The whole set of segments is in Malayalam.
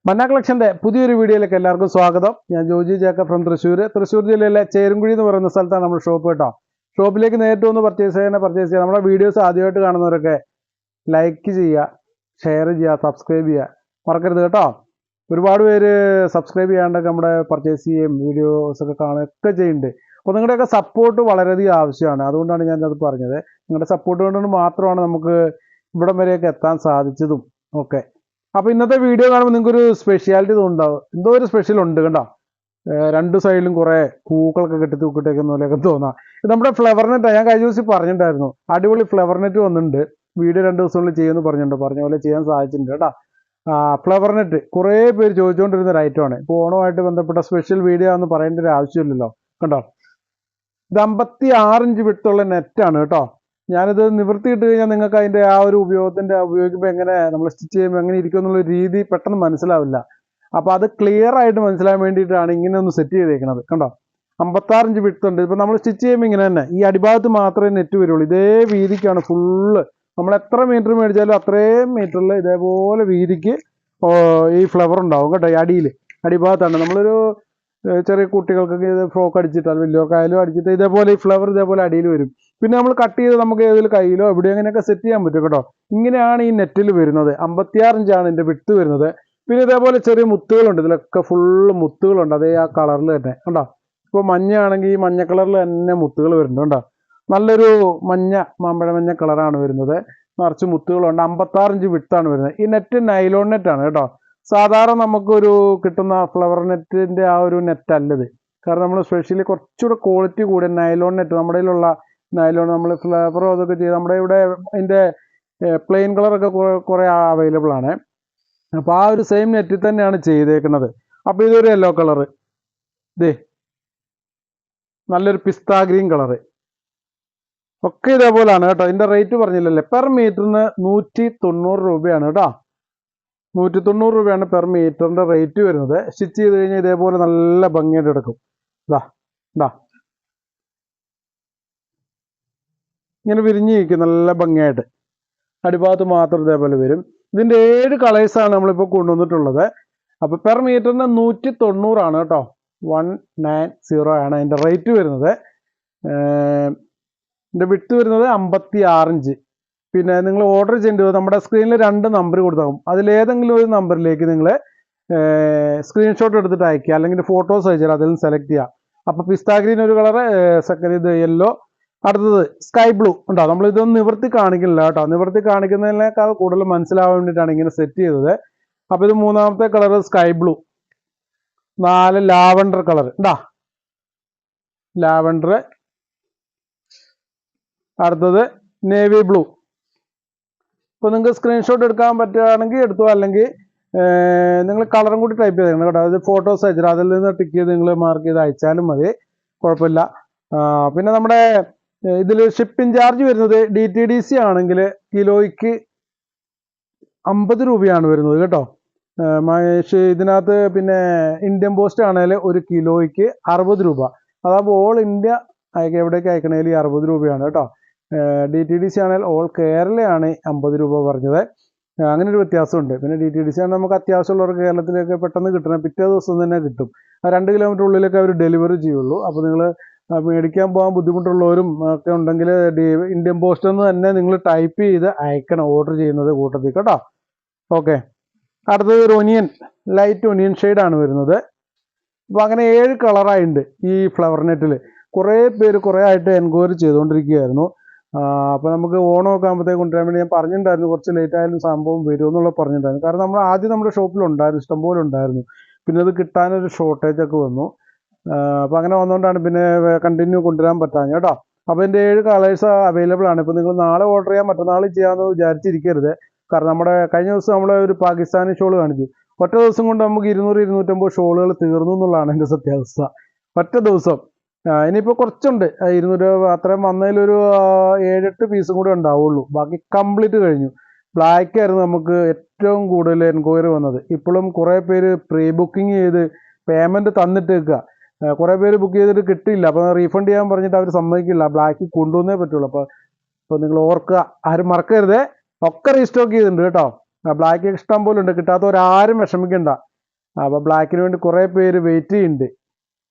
മന്ന കളക്ഷൻ്റെ പുതിയൊരു വീഡിയോയിലേക്ക് എല്ലാവർക്കും സ്വാഗതം. ഞാൻ ജോജി ജേക്കബ് ഫ്രം തൃശ്ശൂർ ജില്ലയിലെ ചേരുംകുഴി എന്ന് പറയുന്ന സ്ഥലത്താണ് നമ്മൾ ഷോപ്പ് കേട്ടോ. ഷോപ്പിലേക്ക് നേരിട്ട് ഒന്ന് പർച്ചേസ് ചെയ്യുക. നമ്മുടെ വീഡിയോസ് ആദ്യമായിട്ട് കാണുന്നവരൊക്കെ ലൈക്ക് ചെയ്യുക, ഷെയർ ചെയ്യുക, സബ്സ്ക്രൈബ് ചെയ്യുക മറക്കരുത് കേട്ടോ. ഒരുപാട് പേര് സബ്സ്ക്രൈബ് ചെയ്യാണ്ടൊക്കെ നമ്മുടെ പർച്ചേസ് ചെയ്യുകയും വീഡിയോസൊക്കെ കാണുകയൊക്കെ ചെയ്യുന്നുണ്ട്. അപ്പോൾ നിങ്ങളുടെയൊക്കെ സപ്പോർട്ട് വളരെയധികം ആവശ്യമാണ്. അതുകൊണ്ടാണ് ഞാനത് പറഞ്ഞത്. നിങ്ങളുടെ സപ്പോർട്ട് കൊണ്ടുകൊണ്ട് മാത്രമാണ് നമുക്ക് ഇവിടം വരെയൊക്കെ എത്താൻ സാധിച്ചതും ഒക്കെ. അപ്പോൾ ഇന്നത്തെ വീഡിയോ കാണുമ്പോൾ നിങ്ങൾക്കൊരു സ്പെഷ്യാലിറ്റി തോന്നുന്നുണ്ടാവും. എന്തോ ഒരു സ്പെഷ്യൽ ഉണ്ട് കണ്ടോ. രണ്ട് സൈഡിലും കുറേ പൂക്കളൊക്കെ കെട്ടി തൂക്കിട്ടേക്കുന്ന പോലെയൊക്കെ തോന്നാം. ഇത് നമ്മുടെ ഫ്ലവർ നെറ്റാണ്. ഞാൻ കഴിഞ്ഞ ദിവസം പറഞ്ഞിട്ടുണ്ടായിരുന്നു, അടിപൊളി ഫ്ലവർ നെറ്റ് വന്നിട്ടുണ്ട്. വീഡിയോ 2 ദിവസങ്ങളിൽ ചെയ്യുമെന്ന് പറഞ്ഞിട്ടുണ്ട്. പറഞ്ഞ പോലെ ചെയ്യാൻ സാധിച്ചിട്ടുണ്ട് കേട്ടോ. ഫ്ലവർ നെറ്റ് കുറേ പേര് ചോദിച്ചുകൊണ്ടിരുന്ന ഒരു ഐറ്റമാണ്. ഇപ്പോൾ ഓണമായിട്ട് ബന്ധപ്പെട്ട സ്പെഷ്യൽ വീഡിയോ ആണെന്ന് പറയേണ്ട ഒരു ആവശ്യമില്ലല്ലോ. കണ്ടോ, ഇത് 56 ഇഞ്ച് വിട്ടുള്ള നെറ്റാണ് കേട്ടോ. ഞാനിത് നിവൃത്തിയിട്ട് കഴിഞ്ഞാൽ നിങ്ങൾക്ക് അതിൻ്റെ ആ ഒരു ഉപയോഗിക്കുമ്പോൾ എങ്ങനെ നമ്മൾ സ്റ്റിച്ച് ചെയ്യുമ്പോൾ എങ്ങനെ ഇരിക്കും എന്നുള്ള രീതി പെട്ടെന്ന് മനസ്സിലാവില്ല. അപ്പോൾ അത് ക്ലിയർ ആയിട്ട് മനസ്സിലാൻ വേണ്ടിയിട്ടാണ് ഇങ്ങനെ ഒന്ന് സെറ്റ് ചെയ്തേക്കുന്നത്. കണ്ടോ, 56 ഇഞ്ച് വിട്ടുണ്ട്. ഇപ്പോൾ നമ്മൾ സ്റ്റിച്ച് ചെയ്യുമ്പോൾ ഇങ്ങനെ തന്നെ ഈ അടിഭാഗത്ത് മാത്രമേ നെറ്റ് വരുള്ളൂ. ഇതേ വീതിക്കാണ് ഫുള്ള്. നമ്മൾ എത്ര മീറ്റർ മേടിച്ചാലും അത്രയും മീറ്ററിൽ ഇതേപോലെ വീതിക്ക് ഈ ഫ്ലവർ ഉണ്ടാവും കേട്ടോ. ഈ അടിഭാഗത്താണ്. നമ്മളൊരു ചെറിയ കുട്ടികൾക്കൊക്കെ ഇത് ഫ്രോക്ക് അടിച്ചിട്ടാൽ വലിയവർക്കായാലും അടിച്ചിട്ട് ഇതേപോലെ ഈ ഫ്ലവർ ഇതേപോലെ അടിയിൽ വരും. പിന്നെ നമ്മൾ കട്ട് ചെയ്ത് നമുക്ക് ഏതെങ്കിലും കയ്യിലോ എവിടെ അങ്ങനെയൊക്കെ സെറ്റ് ചെയ്യാൻ പറ്റും കേട്ടോ. ഇങ്ങനെയാണ് ഈ നെറ്റിൽ വരുന്നത്. 56 ഇഞ്ചാണ് ഇതിൻ്റെ വിട്ട് വരുന്നത്. പിന്നെ ഇതേപോലെ ചെറിയ മുത്തുകളുണ്ട്. ഇതിലൊക്കെ ഫുള്ള് മുത്തുകളുണ്ട്. അതേ ആ കളറിൽ തന്നെ കണ്ടോ. ഇപ്പോൾ മഞ്ഞയാണെങ്കിൽ ഈ മഞ്ഞ കളറിൽ തന്നെ മുത്തുകൾ വരുന്നുണ്ട് കണ്ടോ. നല്ലൊരു മാമ്പഴ മഞ്ഞ കളറാണ് വരുന്നത്. നിറച്ച് മുത്തുകളുണ്ട്. 56 ഇഞ്ച് വിട്ടാണ് വരുന്നത്. ഈ നെറ്റ് നൈലോൺ നെറ്റാണ് കേട്ടോ. സാധാരണ നമുക്കൊരു കിട്ടുന്ന ഫ്ലവർ നെറ്റിൻ്റെ ആ ഒരു നെറ്റ് അല്ലത്. കാരണം നമ്മൾ സ്പെഷ്യലി കുറച്ചുകൂടെ ക്വാളിറ്റി കൂടിയ നൈലോൺ നെറ്റ് നമ്മുടെ കയ്യിലുള്ള നൈലോൺ നമ്മൾ ഫ്ലവറോ അതൊക്കെ ചെയ്ത് നമ്മുടെ ഇവിടെ അതിൻ്റെ പ്ലെയിൻ കളറൊക്കെ കുറേ അവൈലബിൾ ആണ്. അപ്പോൾ ആ ഒരു സെയിം നെറ്റിൽ തന്നെയാണ് ചെയ്തേക്കുന്നത്. അപ്പോൾ ഇതൊരു യെല്ലോ കളറ്, ഇതേ നല്ലൊരു പിസ്ത ഗ്രീൻ കളറ് ഒക്കെ ഇതേപോലെയാണ് കേട്ടോ. ഇതിൻ്റെ റേറ്റ് പറഞ്ഞില്ലല്ലേ. പെർ മീറ്ററിന് 190 രൂപയാണ് കേട്ടോ. 190 രൂപയാണ് പെർ മീറ്ററിൻ്റെ റേറ്റ് വരുന്നത്. സ്റ്റിച്ച് ചെയ്ത് കഴിഞ്ഞാൽ ഇതേപോലെ നല്ല ഭംഗിയായിട്ട് എടുക്കും. ഇതാ ഇങ്ങനെ വിരിഞ്ഞിരിക്കും നല്ല ഭംഗിയായിട്ട്. അടിഭാഗത്ത് മാത്രം ഇതേപോലെ വരും. ഇതിൻ്റെ 7 കളേഴ്സാണ് നമ്മളിപ്പോൾ കൊണ്ടുവന്നിട്ടുള്ളത്. അപ്പോൾ പെർ മീറ്ററിന് 190 ആണ് കേട്ടോ. 190 ആണ് അതിൻ്റെ റേറ്റ് വരുന്നത്. ഇതിൻ്റെ വിട്ട് വരുന്നത് 56 ഇഞ്ച്. പിന്നെ നിങ്ങൾ ഓർഡർ ചെയ്യേണ്ടത് നമ്മുടെ സ്ക്രീനിൽ 2 നമ്പർ കൊടുത്താകും. അതിലേതെങ്കിലും ഒരു നമ്പറിലേക്ക് നിങ്ങൾ സ്ക്രീൻഷോട്ട് എടുത്തിട്ട് അയക്കുക, അല്ലെങ്കിൽ ഫോട്ടോസ് അയച്ചാൽ അതിൽ നിന്ന് സെലക്ട് ചെയ്യുക. അപ്പോൾ പിസ്ത ഗ്രീൻ ഒരു കളറ്, സെക്കൻഡ് ഇത് യെല്ലോ, അടുത്തത് സ്കൈ ബ്ലൂ ഉണ്ടോ. നമ്മളിതൊന്നും നിവർത്തി കാണിക്കുന്നില്ല കേട്ടോ. നിവർത്തി കാണിക്കുന്നതിനേക്കാൾ കൂടുതൽ മനസ്സിലാവാൻ വേണ്ടിയിട്ടാണ് ഇങ്ങനെ സെറ്റ് ചെയ്തത്. അപ്പോൾ ഇത് 3ാമത്തെ colour sky blue. 4 lavender colour ഉണ്ടാ, ലാവൻഡർ. അടുത്തത് നേവി ബ്ലൂ. ഇപ്പോൾ നിങ്ങൾക്ക് സ്ക്രീൻഷോട്ട് എടുക്കാൻ പറ്റുകയാണെങ്കിൽ എടുത്തോ, അല്ലെങ്കിൽ നിങ്ങൾ കളറും കൂടി ടൈപ്പ് ചെയ്തേക്കണം കേട്ടോ. അത് ഫോട്ടോസ് അയച്ചാൽ അതിൽ നിന്ന് ടിക്ക് ചെയ്ത് നിങ്ങൾ മാർക്ക് ചെയ്ത് അയച്ചാലും മതി, കുഴപ്പമില്ല. പിന്നെ നമ്മുടെ ഇതിൽ ഷിപ്പിംഗ് ചാർജ് വരുന്നത് DTDC ആണെങ്കിൽ കിലോയ്ക്ക് 50 രൂപയാണ് വരുന്നത് കേട്ടോ. ഇതിനകത്ത് പിന്നെ ഇന്ത്യൻ പോസ്റ്റ് ആണെങ്കിൽ 1 കിലോയ്ക്ക് 60 രൂപ. അതാകുമ്പോൾ ഓൾ ഇന്ത്യ എവിടേക്ക് അയക്കണേൽ 60 രൂപയാണ് കേട്ടോ. DTDC ആണെങ്കിൽ ഓൾ കേരളയാണ് 50 രൂപ പറഞ്ഞത്. അങ്ങനെ ഒരു വ്യത്യാസമുണ്ട്. പിന്നെ DTDC ആണ് നമുക്ക് അത്യാവശ്യമുള്ളവർക്ക് കേരളത്തിലേക്ക് പെട്ടെന്ന് കിട്ടണം, പിറ്റേ ദിവസം തന്നെ കിട്ടും. 2 കിലോമീറ്റർ ഉള്ളിലേക്ക് അവർ ഡെലിവറി ചെയ്യുള്ളൂ. അപ്പോൾ നിങ്ങൾ മേടിക്കാൻ പോകാൻ ബുദ്ധിമുട്ടുള്ളവരും ഒക്കെ ഉണ്ടെങ്കിൽ ഇന്ത്യൻ പോസ്റ്റ് എന്ന് തന്നെ നിങ്ങൾ ടൈപ്പ് ചെയ്ത് അയക്കണം, ഓർഡർ ചെയ്യുന്നത് കൂട്ടത്തിൽ കേട്ടോ. ഓക്കെ, അടുത്തത് ഒരു ഒനിയൻ, ലൈറ്റ് ഒനിയൻ ഷെയ്ഡാണ് വരുന്നത്. അപ്പോൾ അങ്ങനെ 7 കളറായിട്ടുണ്ട് ഈ ഫ്ലവർ നെറ്റിൽ. കുറേ പേര് കുറേ ആയിട്ട് എൻക്വയറി ചെയ്തുകൊണ്ടിരിക്കുകയായിരുന്നു. അപ്പോൾ നമുക്ക് ഓണമൊക്കെ ആകുമ്പോഴത്തേക്ക് കൊണ്ടുവരാൻ വേണ്ടി ഞാൻ പറഞ്ഞിട്ടുണ്ടായിരുന്നു, കുറച്ച് ലേറ്റ് ആയാലും സംഭവം വരും എന്നുള്ളത് പറഞ്ഞിട്ടുണ്ടായിരുന്നു. കാരണം നമ്മൾ ആദ്യം നമ്മുടെ ഷോപ്പിലുണ്ടായിരുന്നു, ഇഷ്ടംപോലെ ഉണ്ടായിരുന്നു. പിന്നെ അത് കിട്ടാനൊരു ഷോർട്ടേജ് ഒക്കെ വന്നു. അപ്പോൾ അങ്ങനെ വന്നുകൊണ്ടാണ് പിന്നെ കണ്ടിന്യൂ കൊണ്ടുവരാൻ പറ്റാഞ്ഞ കേട്ടോ. അപ്പോൾ ഇതിൻ്റെ 7 കളേഴ്സ് അവൈലബിൾ ആണ്. ഇപ്പോൾ നിങ്ങൾ നാളെ ഓർഡർ ചെയ്യാൻ മറ്റന്നാൾ ചെയ്യാമെന്ന് വിചാരിച്ചിരിക്കരുത്. കാരണം നമ്മുടെ കഴിഞ്ഞ ദിവസം നമ്മൾ ഒരു പാകിസ്ഥാനി ഷോൾ കാണിച്ചു. ഒറ്റ ദിവസം കൊണ്ട് നമുക്ക് 200-250 ഷോളുകൾ തീർന്നു എന്നുള്ളതാണ് എൻ്റെ സത്യാവസ്ഥ. ഒറ്റ ദിവസം. ഇനിയിപ്പോൾ കുറച്ചുണ്ട്, 200 അത്രയും വന്നതിലൊരു 7-8 പീസും കൂടെ ഉണ്ടാവുള്ളൂ. ബാക്കി കംപ്ലീറ്റ് കഴിഞ്ഞു. ബ്ലാക്ക് ആയിരുന്നു നമുക്ക് ഏറ്റവും കൂടുതൽ എൻക്വയറി വന്നത്. ഇപ്പോഴും കുറേ പേര് പ്രീ ബുക്കിംഗ് ചെയ്ത് പേയ്മെൻറ്റ് തന്നിട്ട് വെക്കുക. കുറേ പേര് ബുക്ക് ചെയ്തിട്ട് കിട്ടിയില്ല. അപ്പോൾ റീഫണ്ട് ചെയ്യാൻ പറഞ്ഞിട്ട് അവർ സമ്മതിക്കില്ല. ബ്ലാക്ക് കൊണ്ടുവന്നേ പറ്റുള്ളൂ. അപ്പോൾ നിങ്ങൾ ഓർക്കുക, ആരും മറക്കരുത്. ഒക്കെ റീസ്റ്റോക്ക് ചെയ്തിട്ടുണ്ട് കേട്ടോ. ബ്ലാക്ക് ഇഷ്ടം പോലെ ഉണ്ട്. കിട്ടാത്തവരാരും വിഷമിക്കണ്ട. അപ്പോൾ ബ്ലാക്കിന് വേണ്ടി കുറേ പേര് വെയിറ്റ് ചെയ്യുന്നുണ്ട്.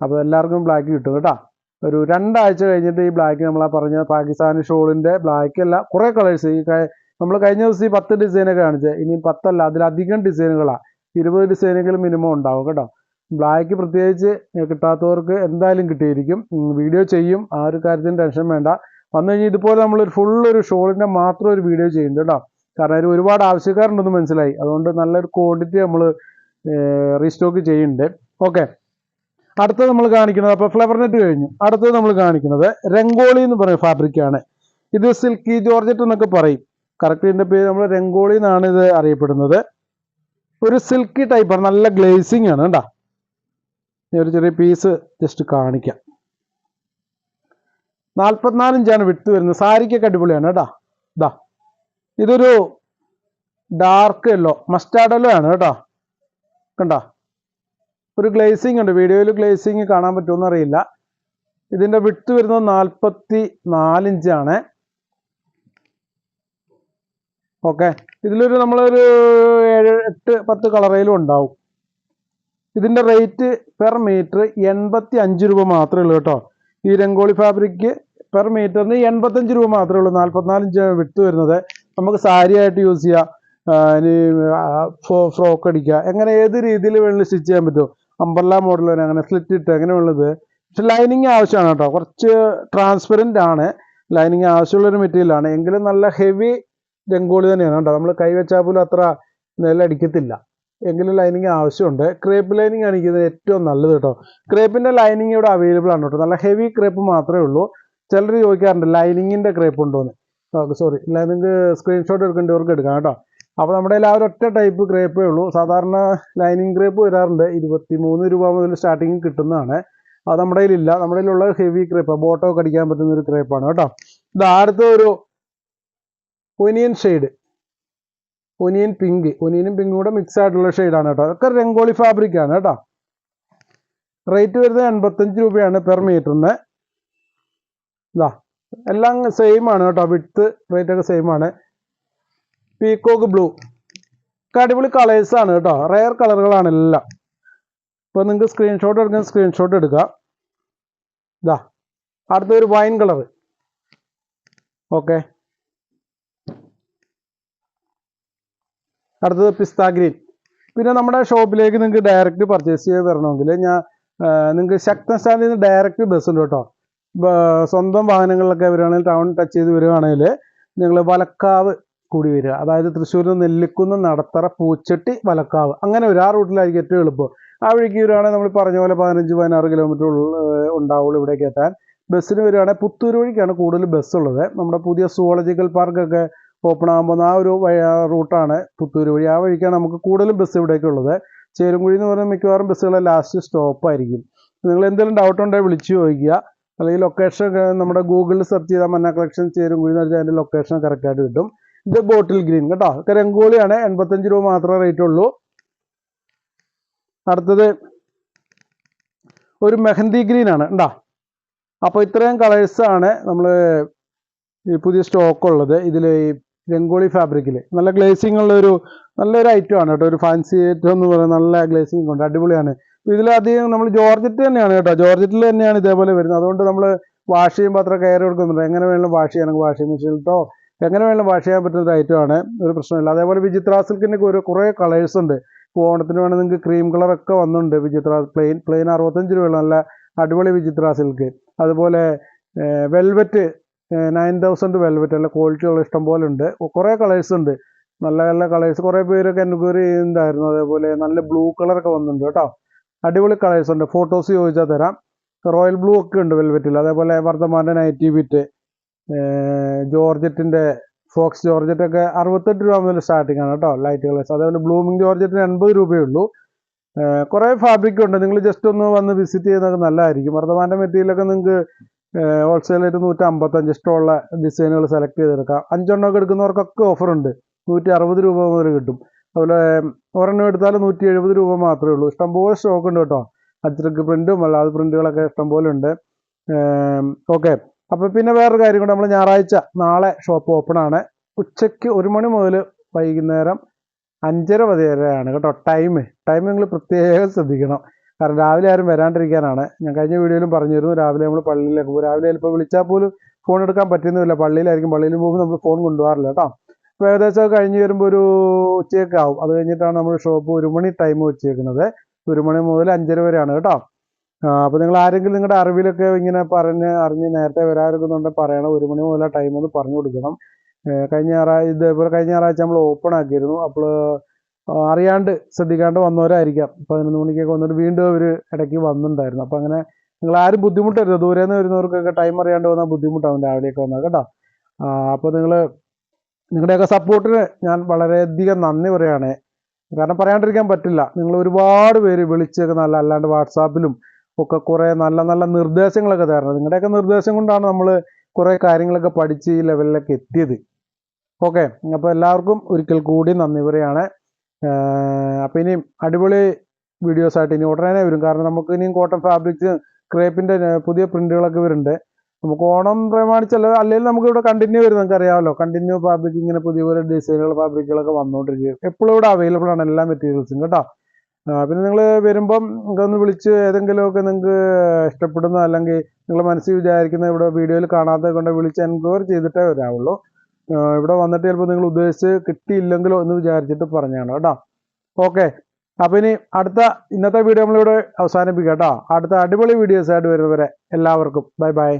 അപ്പോൾ എല്ലാവർക്കും ബ്ലാക്ക് കിട്ടും കേട്ടോ. ഒരു 2 ആഴ്ച കഴിഞ്ഞിട്ട് ഈ ബ്ലാക്ക് നമ്മൾ ആ പറഞ്ഞ പാകിസ്ഥാനി ഷോളിൻ്റെ ബ്ലാക്ക് അല്ല, കുറേ കളേഴ്സ് നമ്മൾ കഴിഞ്ഞ ദിവസം ഈ 10 ഡിസൈനൊക്കെ കാണിച്ചത്, ഇനി 10 അല്ല അതിലധികം ഡിസൈനുകളാണ്, 20 ഡിസൈനുകൾ മിനിമം ഉണ്ടാവും കേട്ടോ. ബ്ലാക്ക് പ്രത്യേകിച്ച് കിട്ടാത്തവർക്ക് എന്തായാലും കിട്ടിയിരിക്കും. വീഡിയോ ചെയ്യും, ആ ഒരു കാര്യത്തിന് ടെൻഷൻ വേണ്ട. വന്നു കഴിഞ്ഞാൽ ഇതുപോലെ നമ്മളൊരു ഫുള്ളൊരു ഷോളിൻ്റെ മാത്രം ഒരു വീഡിയോ ചെയ്യുന്നുണ്ട് കേട്ടോ. കാരണം അതിന് ഒരുപാട് ആവശ്യക്കാരുണ്ടെന്ന് മനസ്സിലായി, അതുകൊണ്ട് നല്ലൊരു ക്വാണ്ടിറ്റി നമ്മൾ റീസ്റ്റോക്ക് ചെയ്യുന്നുണ്ട്. ഓക്കെ, അടുത്തത് നമ്മൾ കാണിക്കുന്നത്, അപ്പോൾ ഫ്ലവർ നെറ്റ് കഴിഞ്ഞു. അടുത്തത് നമ്മൾ കാണിക്കുന്നത് രംഗോളി എന്ന് പറയുന്ന ഫാബ്രിക്കാണ്. ഇത് സിൽക്കി ജോർജറ്റ് എന്നൊക്കെ പറയും. കറക്റ്റ് ഇതിൻ്റെ പേര് നമ്മൾ രംഗോളി എന്നാണ് ഇത് അറിയപ്പെടുന്നത്. ഒരു സിൽക്കി ടൈപ്പാണ്, നല്ല ഗ്ലേസിങ് ആണ് കേട്ടോ. ഒരു ചെറിയ പീസ് ജസ്റ്റ് കാണിക്കാം. 44 ഇഞ്ചാണ് വിട്ട് വരുന്നത്. സാരിക്കൊക്കെ അടിപൊളിയാണ് കേട്ടോ. ഇതാ ഇതൊരു ഡാർക്ക് യെല്ലോ, മസ്റ്റാർഡ് യെല്ലോ ആണ് കേട്ടോ. കണ്ടോ, ഒരു ഗ്ലേസിങ് ഉണ്ട്. വീഡിയോയിൽ ഗ്ലേസിങ് കാണാൻ പറ്റുമെന്ന് അറിയില്ല. ഇതിൻ്റെ വിട്ട് വരുന്നത് 44 ഇഞ്ചാണ്. ഓക്കെ, ഇതിലൊരു നമ്മളൊരു 7, 8, 10 കളറയിലും ഉണ്ടാവും. ഇതിൻ്റെ റേറ്റ് പെർ മീറ്റർ 85 രൂപ മാത്രമേ ഉള്ളൂ കേട്ടോ. ഈ രംഗോളി ഫാബ്രിക്ക് പെർ മീറ്ററിന് 85 രൂപ മാത്രമേ ഉള്ളൂ. 44 ഇഞ്ച് വിട്ട് വരുന്നത്. നമുക്ക് സാരി ആയിട്ട് യൂസ് ചെയ്യാം, ഇനി ഫ്രോക്ക് അടിക്കുക, എങ്ങനെ ഏത് രീതിയിൽ വേണമെങ്കിലും സ്റ്റിച്ച് ചെയ്യാൻ പറ്റും. അംബർല മോഡൽ തന്നെ, അങ്ങനെ സ്ലിറ്റ് ഇട്ട് എങ്ങനെ ഉള്ളത്. പക്ഷെ ലൈനിങ് ആവശ്യമാണ് കേട്ടോ. കുറച്ച് ട്രാൻസ്പെറൻ്റ് ആണ്, ലൈനിങ് ആവശ്യമുള്ളൊരു മെറ്റീരിയലാണ്. എങ്കിലും നല്ല ഹെവി രംഗോളി തന്നെയാണ് കേട്ടോ. നമ്മൾ കൈവച്ചാൽ പോലും അത്ര നിലടിക്കത്തില്ല, എങ്കിലും ലൈനിങ് ആവശ്യമുണ്ട്. ക്രേപ്പ് ലൈനിങ് ആണ് ഇത് ഏറ്റവും നല്ലത് കേട്ടോ. ക്രേപ്പിൻ്റെ ലൈനിങ് ഇവിടെ അവൈലബിൾ ആണ് കേട്ടോ. നല്ല ഹെവി ക്രേപ്പ് മാത്രമേ ഉള്ളൂ. ചിലർ ചോദിക്കാറുണ്ട് ലൈനിങ്ങിൻ്റെ ക്രേപ്പ് ഉണ്ടോയെന്ന്. സോറി, നിങ്ങൾക്ക് സ്ക്രീൻഷോട്ട് എടുക്കേണ്ടവർക്ക് എടുക്കാം കേട്ടോ. അപ്പോൾ നമ്മുടെ കയ്യിൽ ആ ഒരൊറ്റ ടൈപ്പ് ക്രേപ്പേ ഉള്ളൂ. സാധാരണ ലൈനിങ് ക്രേപ്പ് വരാറുണ്ട്, 23 രൂപ മുതൽ സ്റ്റാർട്ടിങ് കിട്ടുന്നതാണ്. അത് നമ്മുടെ കയ്യിലില്ല. നമ്മുടെ കയ്യിലുള്ള ഹെവി ക്രേപ്പ്, ബോട്ടോ ഒക്കെ അടിക്കാൻ പറ്റുന്ന ഒരു ക്രേപ്പാണ് കേട്ടോ. ഇത് അടുത്ത ഒരു ഒനിയൻ ഷെയ്ഡ്, ഒനിയൻ പിങ്ക്, ഒനിയനും പിങ്കും കൂടെ മിക്സ് ആയിട്ടുള്ള ഷെയ്ഡാണ് കേട്ടോ. അതൊക്കെ രംഗോളി ഫാബ്രിക് ആണ് കേട്ടോ. റേറ്റ് വരുന്നത് 85 രൂപയാണ് പെർ മീറ്ററിന്. ഇതാ എല്ലാം സെയിം ആണ് കേട്ടോ, വിഡ്ത്ത് റേറ്റ് ഒക്കെ സെയിം ആണ്. പീക്കോക്ക് ബ്ലൂ ഒക്കെ അടിപൊളി കളേഴ്സാണ് കേട്ടോ. റെയർ കളറുകളാണ് എല്ലാം. ഇപ്പോൾ നിങ്ങൾക്ക് സ്ക്രീൻഷോട്ട് എടുക്കാൻ സ്ക്രീൻഷോട്ട് എടുക്കുക. ഇതാ അടുത്തൊരു വൈൻ കളർ. ഓക്കെ, അടുത്തത് പിസ്ത ഗ്രീൻ. പിന്നെ നമ്മുടെ ഷോപ്പിലേക്ക് നിങ്ങൾക്ക് ഡയറക്റ്റ് പർച്ചേസ് ചെയ്ത് തരണമെങ്കിൽ നിങ്ങൾക്ക് ശക്തൻ സ്റ്റാൻഡിൽ നിന്ന് ഡയറക്റ്റ് ബസ് ഉണ്ട് കേട്ടോ. സ്വന്തം വാഹനങ്ങളിലൊക്കെ വരികയാണെങ്കിൽ, ടൗൺ ടച്ച് ചെയ്ത് വരികയാണെങ്കിൽ നിങ്ങൾ വലക്കാവ് കൂടി വരിക, അതായത് തൃശ്ശൂരിൽ നിന്ന് നെല്ലിക്കുന്ന്, നടത്തറ, പൂച്ചട്ടി, വലക്കാവ്, അങ്ങനെ വരും. ആ റൂട്ടിലായിരിക്കും ഏറ്റവും എളുപ്പം. ആ വഴിക്ക് വരികയാണെങ്കിൽ നമ്മൾ പറഞ്ഞ പോലെ 15-16 കിലോമീറ്റർ ഉണ്ടാവുള്ളൂ ഇവിടേക്ക് എത്താൻ. ബസ്സിന് വരികയാണെങ്കിൽ പുത്തൂർ വഴിക്കാണ് കൂടുതൽ ബസ്സുള്ളത്. നമ്മുടെ പുതിയ സുവോളജിക്കൽ പാർക്കൊക്കെ ഓപ്പൺ ആകുമ്പോൾ ആ ഒരു റൂട്ടാണ് പുത്തൂർ വഴി. ആ വഴിക്കാണ് നമുക്ക് കൂടുതലും ബസ് ഇവിടേക്കുള്ളത്. ചേരുംകുഴി എന്ന് പറയുന്ന മിക്കവാറും ബസ്സുകളെ ലാസ്റ്റ് സ്റ്റോപ്പായിരിക്കും. നിങ്ങൾ എന്തെങ്കിലും ഡൗട്ട് ഉണ്ടെങ്കിൽ വിളിച്ച് ചോദിക്കുക, അല്ലെങ്കിൽ ലൊക്കേഷൻ നമ്മുടെ ഗൂഗിളിൽ സെർച്ച് ചെയ്താൽ മന്ന കളക്ഷൻ ചേരുംകുഴി എന്ന് വെച്ചാൽ അതിൻ്റെ ലൊക്കേഷൻ കറക്റ്റായിട്ട് കിട്ടും. ഇത് ബോട്ടിൽ ഗ്രീൻ കേട്ടോ, ഒക്കെ രംഗോളിയാണ്. 85 രൂപ മാത്രമേ റേറ്റ് ഉള്ളൂ. അടുത്തത് ഒരു മെഹന്തി ഗ്രീൻ ആണ് കേട്ടോ. അപ്പോൾ ഇത്രയും കളേഴ്സാണ് നമ്മൾ ഈ പുതിയ സ്റ്റോക്ക് ഉള്ളത്. ഇതിൽ ഈ രംഗോളി ഫാബ്രിക്കിൽ നല്ല ഗ്ലേസിങ് ഉള്ളൊരു നല്ലൊരു ഐറ്റം ആണ് കേട്ടോ. ഒരു ഫാൻസി ഐറ്റം എന്ന് പറയുന്നത് നല്ല ഗ്ലേസിങ് ഉണ്ട്, അടിപൊളിയാണ്. ഇതിലധികം നമ്മൾ ജോർജറ്റ് തന്നെയാണ് കേട്ടോ, ജോർജറ്റിൽ തന്നെയാണ് ഇതേപോലെ വരുന്നത്. അതുകൊണ്ട് നമ്മൾ വാഷ് ചെയ്യുമ്പോൾ അത്ര കെയർ കൊടുക്കുന്നുണ്ട്. എങ്ങനെ വേണമെങ്കിലും വാഷ് ചെയ്യാൻ, വാഷിംഗ് മെഷീനിലോ എങ്ങനെ വേണമെങ്കിലും വാഷ് ചെയ്യാൻ പറ്റുന്ന ഒരു ഐറ്റമാണ്, ഒരു പ്രശ്നമില്ല. അതേപോലെ വിചിത്ര സിൽക്കിൻ്റെ കുറേ കളേഴ്സ് ഉണ്ട്. ഓണത്തിന് വേണമെങ്കിൽ നിങ്ങൾക്ക് ക്രീം കളറൊക്കെ വന്നിട്ടുണ്ട്. വിചിത്ര പ്ലെയിൻ 65 രൂപയുള്ള നല്ല അടിപൊളി വിചിത്ര സിൽക്ക്. അതുപോലെ വെൽവെറ്റ് 9000 വെൽവെറ്റ്, നല്ല ക്വാളിറ്റി ഉള്ള ഇഷ്ടം പോലെ ഉണ്ട്. കുറേ കളേഴ്സ് ഉണ്ട്, നല്ല നല്ല കളേഴ്സ്. കുറേ പേരൊക്കെ എൻക്വയറി ചെയ്യുന്നുണ്ടായിരുന്നു. അതേപോലെ നല്ല ബ്ലൂ കളറൊക്കെ വന്നിട്ടുണ്ട് കേട്ടോ. അടിപൊളി കളേഴ്സ് ഉണ്ട്, ഫോട്ടോസ് ചോദിച്ചാൽ തരാം. റോയൽ ബ്ലൂ ഒക്കെ ഉണ്ട് വെൽവെറ്റിൽ. അതേപോലെ വർദ്ധമാൻ്റെ നൈറ്റി ബിറ്റ്, ജോർജറ്റിൻ്റെ ഫോക്സ് ജോർജറ്റൊക്കെ 68 രൂപ മുതൽ സ്റ്റാർട്ടിംഗ് ആണ് കേട്ടോ, ലൈറ്റ് കളേഴ്സ്. അതേപോലെ ബ്ലൂമിങ് ജോർജറ്റിന് 80 രൂപയേ ഉള്ളൂ. കുറേ ഫാബ്രിക് ഉണ്ട്, നിങ്ങൾ ജസ്റ്റ് ഒന്ന് വന്ന് വിസിറ്റ് ചെയ്യുന്നതൊക്കെ നല്ലതായിരിക്കും. വർദ്ധമാൻ്റെ മെറ്റീരിയലൊക്കെ നിങ്ങൾക്ക് ഹോൾസെയിലായിട്ട് 155 ഇഷ്ടമുള്ള ഡിസൈനുകൾ സെലക്ട് ചെയ്തെടുക്കാം. 5 എണ്ണമൊക്കെ എടുക്കുന്നവർക്കൊക്കെ ഓഫറുണ്ട്, 160 രൂപ മുതൽ കിട്ടും. അതുപോലെ ഒരെണ്ണം എടുത്താൽ 170 രൂപ മാത്രമേ ഉള്ളൂ. ഇഷ്ടംപോലെ സ്റ്റോക്ക് ഉണ്ട് കേട്ടോ. അച്ചടക്ക് പ്രിൻറ്റും അല്ലാതെ പ്രിൻറ്റുകളൊക്കെ ഇഷ്ടംപോലെ ഉണ്ട്. ഓക്കെ, അപ്പോൾ പിന്നെ വേറൊരു കാര്യം കൂടെ, നമ്മൾ ഞായറാഴ്ച നാളെ ഷോപ്പ് ഓപ്പൺ ആണ്. ഉച്ചയ്ക്ക് 1 മണി മുതൽ വൈകുന്നേരം 5:30 വരെയാണ് കേട്ടോ ടൈം നിങ്ങൾ പ്രത്യേകം ശ്രദ്ധിക്കണം. കാരണം രാവിലെ ആരും വരാണ്ടിരിക്കാനാണ്. ഞാൻ കഴിഞ്ഞ വീഡിയോയിലും പറഞ്ഞിരുന്നു, രാവിലെ നമ്മൾ പള്ളിയിലേക്ക് പോകും. രാവിലെ ചിലപ്പോൾ വിളിച്ചാൽ പോലും ഫോൺ എടുക്കാൻ പറ്റുന്നില്ല, പള്ളിയിലായിരിക്കും. പള്ളിയിൽ പോകുമ്പോൾ നമ്മൾ ഫോൺ കൊണ്ടുപോകാറില്ല കേട്ടോ. അപ്പോൾ ഏകദേശം കഴിഞ്ഞ് വരുമ്പോൾ ഒരു ഉച്ചയൊക്കെ ആവും. അത് കഴിഞ്ഞിട്ടാണ് നമ്മൾ ഷോപ്പ് 1 മണി ടൈം വെച്ചേക്കുന്നത്. 1 മണി മുതൽ 5:30 വരെയാണ് കേട്ടോ. അപ്പോൾ നിങ്ങൾ ആരെങ്കിലും നിങ്ങളുടെ അറിവിലൊക്കെ ഇങ്ങനെ അറിഞ്ഞ് നേരത്തെ വരാതിരിക്കുന്നുണ്ടെങ്കിൽ പറയണം. 1 മണി മുതൽ ടൈം ഒന്ന് പറഞ്ഞു കൊടുക്കണം. ഇതേപോലെ കഴിഞ്ഞ ഞായറാഴ്ച നമ്മൾ ഓപ്പൺ ആക്കിയിരുന്നു. അപ്പോൾ അറിയാണ്ട് ശ്രദ്ധിക്കാണ്ട് വന്നവരായിരിക്കാം. 11 മണിക്കൊക്കെ വന്നിട്ട് വീണ്ടും അവർ ഇടയ്ക്ക് വന്നിട്ടുണ്ടായിരുന്നു. അപ്പോൾ അങ്ങനെ നിങ്ങൾ ആരും ബുദ്ധിമുട്ടരുത്. ദൂരെ നിന്ന് വരുന്നവർക്കൊക്കെ ടൈം അറിയാണ്ട് വന്നാൽ ബുദ്ധിമുട്ടാവും രാവിലെയൊക്കെ വന്നാൽ കേട്ടോ. അപ്പോൾ നിങ്ങളുടെയൊക്കെ സപ്പോർട്ടിന് ഞാൻ വളരെയധികം നന്ദി പറയുകയാണ്. കാരണം പറയാണ്ടിരിക്കാൻ പറ്റില്ല. നിങ്ങൾ ഒരുപാട് പേര് വിളിച്ചൊക്കെ അല്ലാണ്ട് വാട്സാപ്പിലും ഒക്കെ കുറേ നല്ല നല്ല നിർദ്ദേശങ്ങളൊക്കെ തരണം. നിങ്ങളുടെയൊക്കെ നിർദ്ദേശം കൊണ്ടാണ് നമ്മൾ കുറേ കാര്യങ്ങളൊക്കെ പഠിച്ച് ഈ ലെവലിലൊക്കെ എത്തിയത്. ഓക്കെ, അപ്പോൾ എല്ലാവർക്കും ഒരിക്കൽ കൂടി നന്ദി പറയുകയാണ്. അപ്പോൾ ഇനിയും അടിപൊളി വീഡിയോസായിട്ട് ഇനി ഉടനെ വരും. കാരണം നമുക്ക് ഇനിയും കോട്ടൺ ഫാബ്രിക്സ് ക്രേപ്പിൻ്റെ പുതിയ പ്രിന്റുകളൊക്കെ വരുന്നുണ്ട്. നമുക്ക് ഓണം പ്രമാണിച്ചല്ല, അല്ലെങ്കിൽ നമുക്ക് ഇവിടെ കണ്ടിന്യൂ വരും. നിങ്ങൾക്ക് അറിയാമല്ലോ, കണ്ടിന്യൂ ഫാബ്രിക് ഇങ്ങനെ പുതിയ പുതിയ ഡിസൈനുകൾ ഫാബ്രിക്കുകളൊക്കെ വന്നുകൊണ്ടിരിക്കും. എപ്പോഴും ഇവിടെ അവൈലബിൾ ആണ് എല്ലാ മെറ്റീരിയൽസും കേട്ടോ. പിന്നെ നിങ്ങൾ വരുമ്പം നിങ്ങൾക്കൊന്ന് വിളിച്ച് ഏതെങ്കിലുമൊക്കെ നിങ്ങൾക്ക് ഇഷ്ടപ്പെടുന്ന അല്ലെങ്കിൽ നിങ്ങൾ മനസ്സിൽ വിചാരിക്കുന്ന ഇവിടെ വീഡിയോയിൽ കാണാത്തത് കൊണ്ട് വിളിച്ച് എൻക്വയറി ചെയ്തിട്ടേ വരാവുള്ളൂ. ഇവിടെ വന്നിട്ട് ചിലപ്പോൾ നിങ്ങൾ ഉദ്ദേശിച്ച് കിട്ടിയില്ലെങ്കിലോ എന്ന് വിചാരിച്ചിട്ട് പറഞ്ഞാണ് കേട്ടോ. ഓക്കെ, അപ്പോൾ ഇനി ഇന്നത്തെ വീഡിയോ നമ്മളിവിടെ അവസാനിപ്പിക്കാം കേട്ടോ. അടുത്ത അടിപൊളി വീഡിയോസായിട്ട് വരുന്നവരെ എല്ലാവർക്കും ബൈ ബൈ.